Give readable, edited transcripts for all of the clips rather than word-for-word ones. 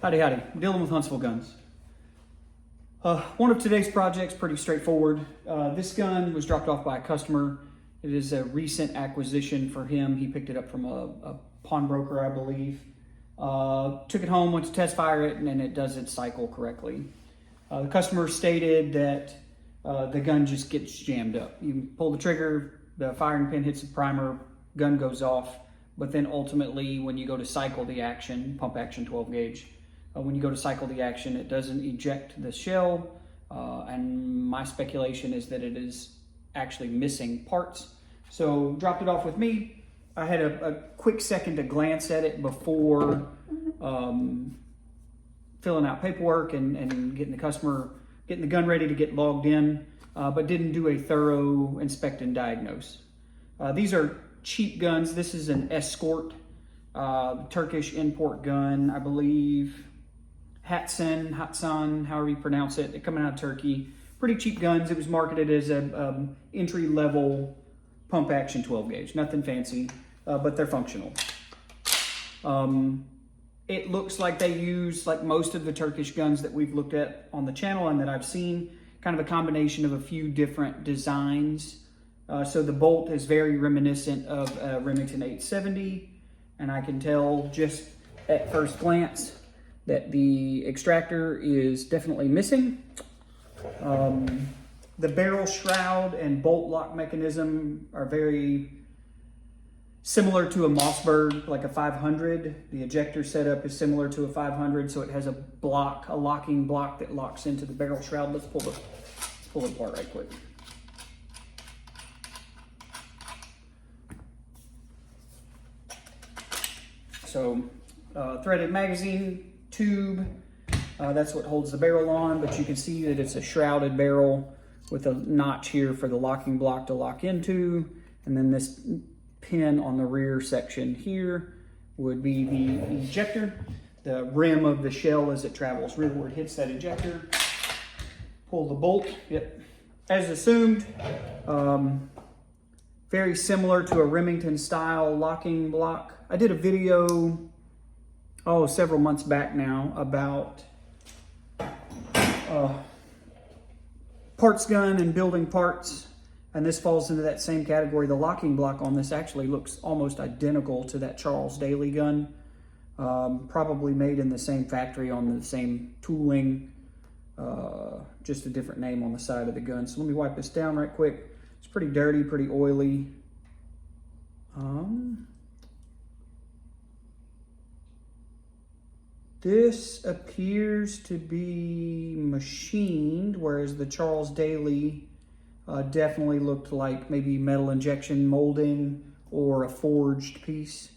Howdy, howdy. Dealing with Huntsville guns. One of today's projects, pretty straightforward. This gun was dropped off by a customer. It is a recent acquisition for him. He picked it up from a pawnbroker, I believe. Took it home, went to test fire it, and then it does its cycle correctly. The customer stated that the gun just gets jammed up. You pull the trigger, the firing pin hits the primer, gun goes off, but then ultimately when you go to cycle the action, pump action 12 gauge, when you go to cycle the action, it doesn't eject the shell, and my speculation is that it is actually missing parts. So dropped it off with me. I had a quick second to glance at it before filling out paperwork and getting the gun ready to get logged in, but didn't do a thorough inspect and diagnose. These are cheap guns. This is an Escort, Turkish import gun, I believe. Hatsan, however you pronounce it. They're coming out of Turkey. Pretty cheap guns. It was marketed as a entry-level pump action 12 gauge. Nothing fancy, but they're functional. It looks like they use, like most of the Turkish guns that we've looked at on the channel and that I've seen, kind of a combination of a few different designs. So the bolt is very reminiscent of a Remington 870, and I can tell just at first glance that the extractor is definitely missing. The barrel shroud and bolt lock mechanism are very similar to a Mossberg, like a 500. The ejector setup is similar to a 500, so it has a locking block that locks into the barrel shroud. Let's pull it apart right quick. So threaded magazine tube, that's what holds the barrel on, but you can see that it's a shrouded barrel with a notch here for the locking block to lock into, and then this pin on the rear section here would be the ejector, the rim of the shell as it travels rearward hits that ejector. Pull the bolt, yep, as assumed. Very similar to a Remington style locking block. I did a video, several months back now, about parts gun and building parts, and this falls into that same category. The locking block on this actually looks almost identical to that Charles Daly gun, probably made in the same factory on the same tooling, just a different name on the side of the gun. So let me wipe this down right quick. It's pretty dirty, pretty oily. This appears to be machined, whereas the Charles Daly definitely looked like maybe metal injection molding or a forged piece.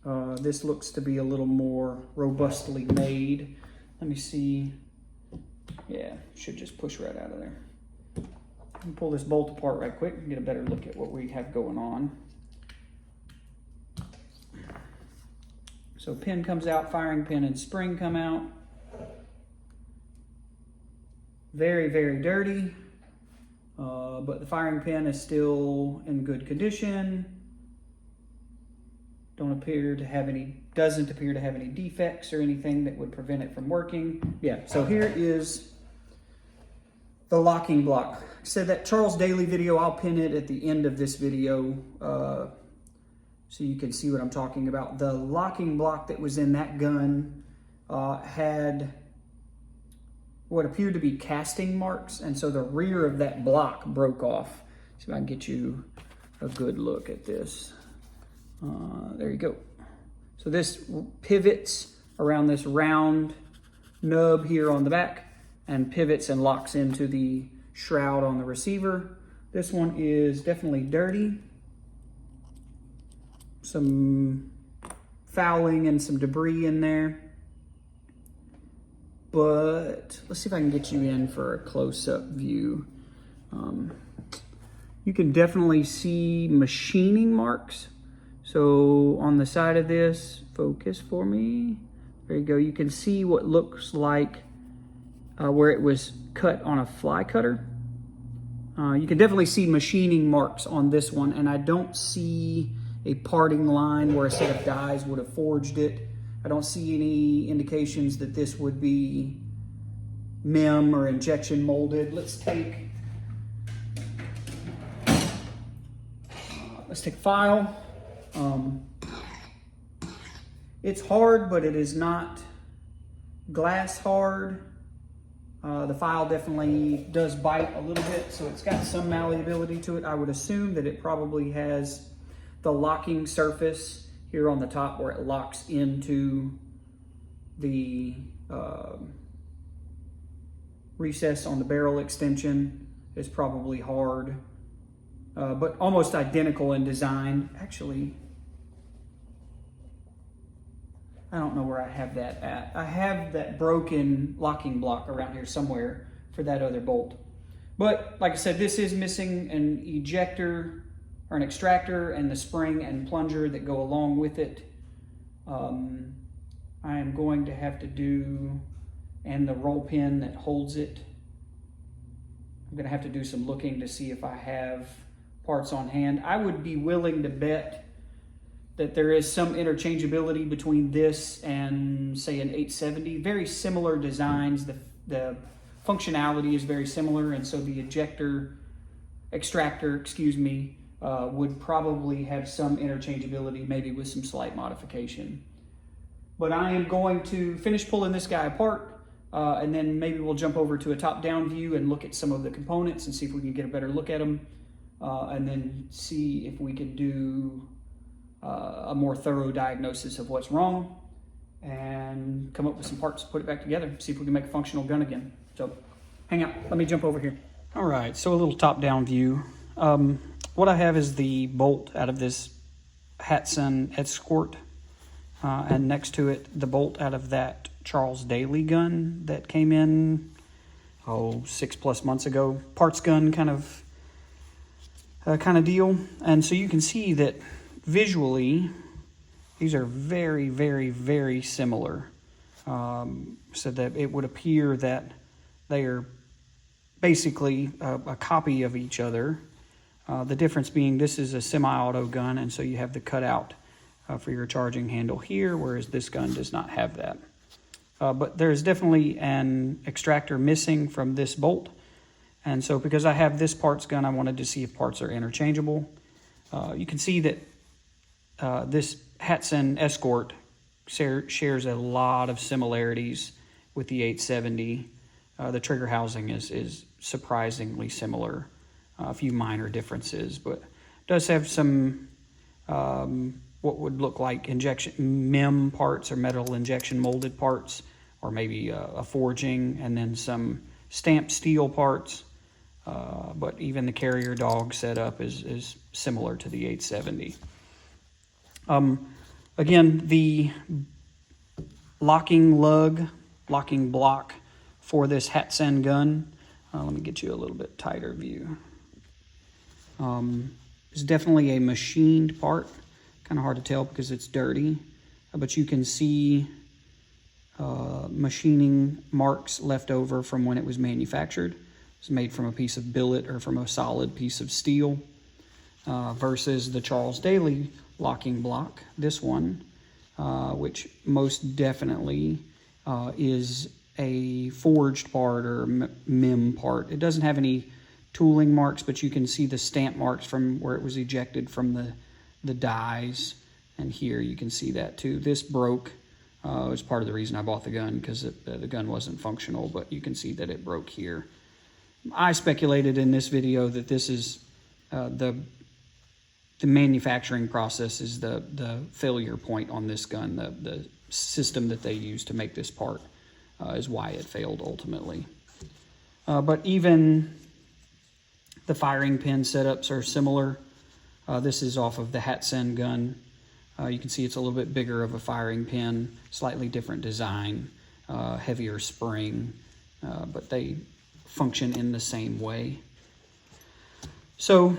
This looks to be a little more robustly made. Let me see. Yeah, should just push right out of there. Let me pull this bolt apart right quick and get a better look at what we have going on. So pin comes out, firing pin and spring come out. Very, very dirty, but the firing pin is still in good condition. Doesn't appear to have any defects or anything that would prevent it from working. Yeah, so here is the locking block. Like I said, that Charles Daly video, I'll pin it at the end of this video so you can see what I'm talking about. The locking block that was in that gun had what appeared to be casting marks, and so the rear of that block broke off. See if I can get you a good look at this. There you go. So this pivots around this round nub here on the back and pivots and locks into the shroud on the receiver. This one is definitely dirty. Some fouling and some debris in there. But let's see if I can get you in for a close-up view. You can definitely see machining marks. So on the side of this, focus for me. There you go. You can see what looks like where it was cut on a fly cutter. You can definitely see machining marks on this one, and I don't see a parting line where a set of dies would have forged it. I don't see any indications that this would be MEM or injection molded. Let's take a file. It's hard, but it is not glass hard. The file definitely does bite a little bit, so it's got some malleability to it. I would assume that it probably has the locking surface here on the top where it locks into the recess on the barrel extension is probably hard, but almost identical in design. Actually, I don't know where I have that at. I have that broken locking block around here somewhere for that other bolt. But like I said, this is missing an ejector or an extractor and the spring and plunger that go along with it. I am going to have to do, and the roll pin that holds it. I'm gonna have to do some looking to see if I have parts on hand. I would be willing to bet that there is some interchangeability between this and say an 870. Very similar designs. The functionality is very similar, and so the extractor, would probably have some interchangeability, maybe with some slight modification. But I am going to finish pulling this guy apart, and then maybe we'll jump over to a top-down view and look at some of the components and see if we can get a better look at them, and then see if we can do a more thorough diagnosis of what's wrong and come up with some parts, put it back together, see if we can make a functional gun again. So hang out, let me jump over here. All right, so a little top-down view. What I have is the bolt out of this Hatsan Escort, and next to it, the bolt out of that Charles Daly gun that came in, 6+ months ago. Parts gun kind of deal. And so you can see that visually, these are very, very, very similar. So that it would appear that they are basically a copy of each other. The difference being this is a semi-auto gun, and so you have the cutout for your charging handle here, whereas this gun does not have that. But there's definitely an extractor missing from this bolt. And so because I have this parts gun, I wanted to see if parts are interchangeable. You can see that this Hatsan Escort shares a lot of similarities with the 870. The trigger housing is surprisingly similar. A few minor differences, but does have some what would look like injection MEM parts or metal injection molded parts, or maybe a forging, and then some stamped steel parts. But even the carrier dog setup is similar to the 870. Again, the locking block for this Hatsan gun, let me get you a little bit tighter view. It's definitely a machined part. Kind of hard to tell because it's dirty, but you can see machining marks left over from when it was manufactured. It's made from a piece of billet or from a solid piece of steel, versus the Charles Daly locking block, this one, which most definitely is a forged part or MEM part. It doesn't have any tooling marks, but you can see the stamp marks from where it was ejected from the dies, and here you can see that too. This broke. It was part of the reason I bought the gun, because the gun wasn't functional, but you can see that it broke here. I speculated in this video that this is the manufacturing process is the failure point on this gun. The system that they used to make this part is why it failed ultimately. But even the firing pin setups are similar. This is off of the Hatsan gun. You can see it's a little bit bigger of a firing pin, slightly different design, heavier spring, but they function in the same way. So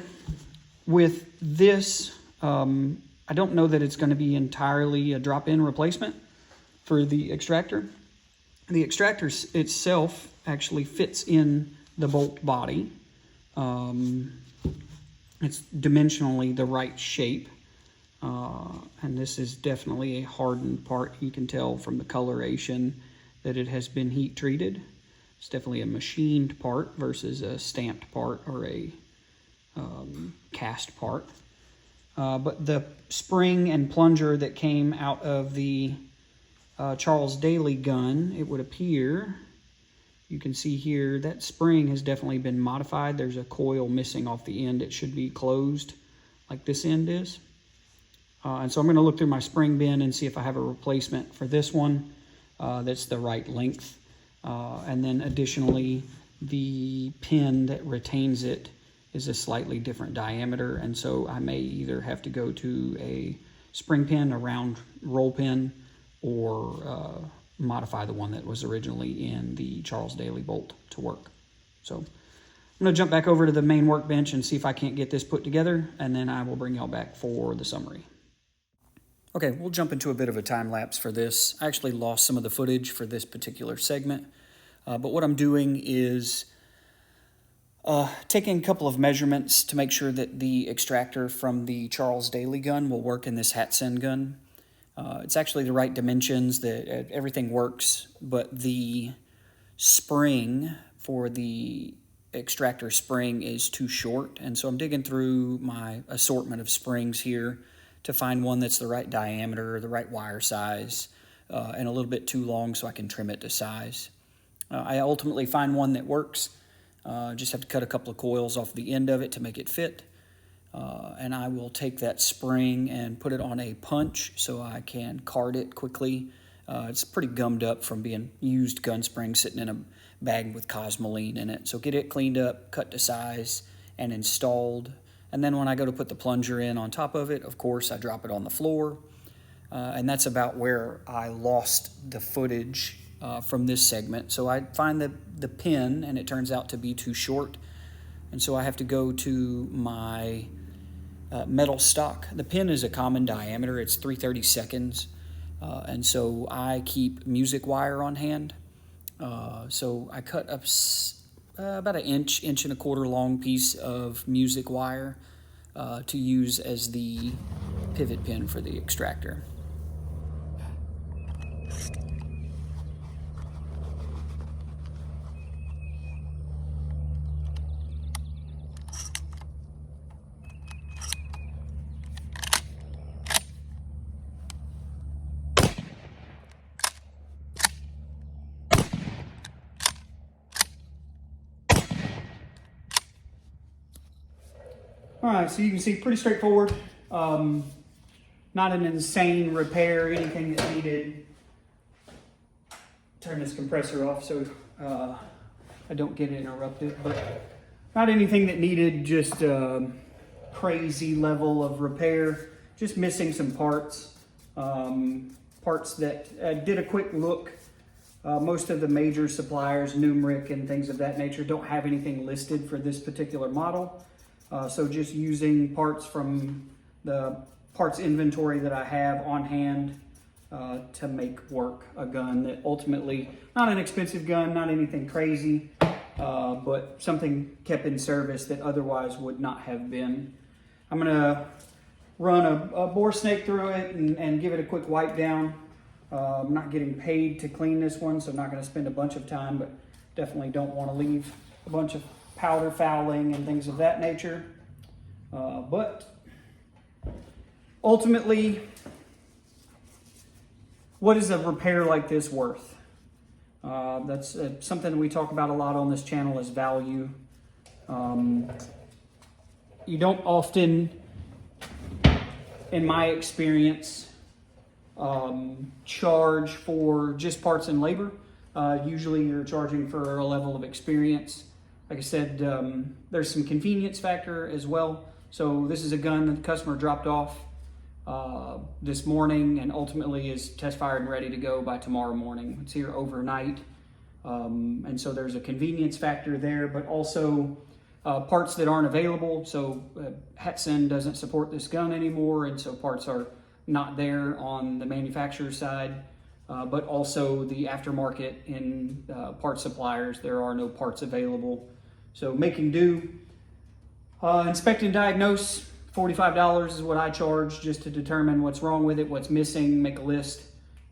with this, I don't know that it's going to be entirely a drop-in replacement for the extractor. The extractor itself actually fits in the bolt body. It's dimensionally the right shape. And this is definitely a hardened part. You can tell from the coloration that it has been heat treated. It's definitely a machined part versus a stamped part or a cast part. But the spring and plunger that came out of the Charles Daly gun, it would appear, you can see here, that spring has definitely been modified. There's a coil missing off the end. It should be closed like this end is. And so I'm going to look through my spring bin and see if I have a replacement for this one that's the right length. And then additionally, the pin that retains it is a slightly different diameter, and so I may either have to go to a spring pin, a round roll pin, or modify the one that was originally in the Charles Daly bolt to work. So I'm going to jump back over to the main workbench and see if I can't get this put together, and then I will bring y'all back for the summary. Okay, we'll jump into a bit of a time lapse for this. I actually lost some of the footage for this particular segment, but what I'm doing is taking a couple of measurements to make sure that the extractor from the Charles Daly gun will work in this Hatsan gun. It's actually the right dimensions, that everything works, but the spring for the extractor spring is too short, and so I'm digging through my assortment of springs here to find one that's the right diameter, the right wire size, and a little bit too long so I can trim it to size. I ultimately find one that works. Just have to cut a couple of coils off the end of it to make it fit. And I will take that spring and put it on a punch so I can card it quickly. It's pretty gummed up from being used gun spring sitting in a bag with Cosmoline in it. So get it cleaned up, cut to size, and installed. And then when I go to put the plunger in on top of it, of course, I drop it on the floor. And that's about where I lost the footage from this segment. So I find the pin, and it turns out to be too short. And so I have to go to my metal stock. The pin is a common diameter. It's 3/32. And so I keep music wire on hand. So I cut up about an inch and a quarter long piece of music wire to use as the pivot pin for the extractor. All right, so you can see pretty straightforward. Not an insane repair, anything that needed. Turn this compressor off so I don't get interrupted, but not anything that needed just crazy level of repair. Just missing some parts. Parts that did a quick look. Most of the major suppliers, Numeric and things of that nature, don't have anything listed for this particular model. So just using parts from the parts inventory that I have on hand to make work a gun that ultimately, not an expensive gun, not anything crazy, but something kept in service that otherwise would not have been. I'm gonna run a bore snake through it and give it a quick wipe down. I'm not getting paid to clean this one, so I'm not gonna spend a bunch of time, but definitely don't wanna leave a bunch of powder fouling and things of that nature. But ultimately, what is a repair like this worth? That's something we talk about a lot on this channel is value. You don't often, in my experience, charge for just parts and labor. Usually you're charging for a level of experience. Like I said, there's some convenience factor as well. So this is a gun that the customer dropped off this morning and ultimately is test fired and ready to go by tomorrow morning. It's here overnight. And so there's a convenience factor there, but also parts that aren't available. So Hatsan doesn't support this gun anymore, and so parts are not there on the manufacturer side. But also the aftermarket in part suppliers, there are no parts available. So making do. Inspect and diagnose, $45 is what I charge just to determine what's wrong with it, what's missing, make a list,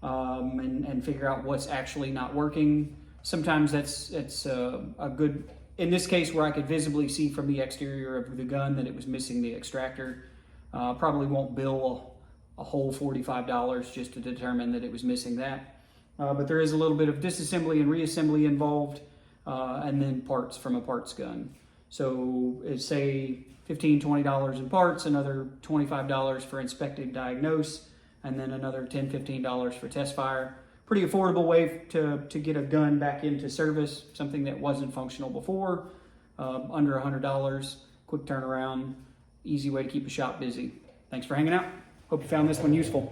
and figure out what's actually not working. Sometimes that's a good, in this case where I could visibly see from the exterior of the gun that it was missing the extractor. Probably won't bill a whole $45 just to determine that it was missing that. But there is a little bit of disassembly and reassembly involved, and then parts from a parts gun. So it's say $15, $20 in parts, another $25 for inspected diagnose, and then another $10, $15 for test fire. Pretty affordable way to get a gun back into service, something that wasn't functional before, under $100, quick turnaround, easy way to keep a shop busy. Thanks for hanging out. Hope you found this one useful.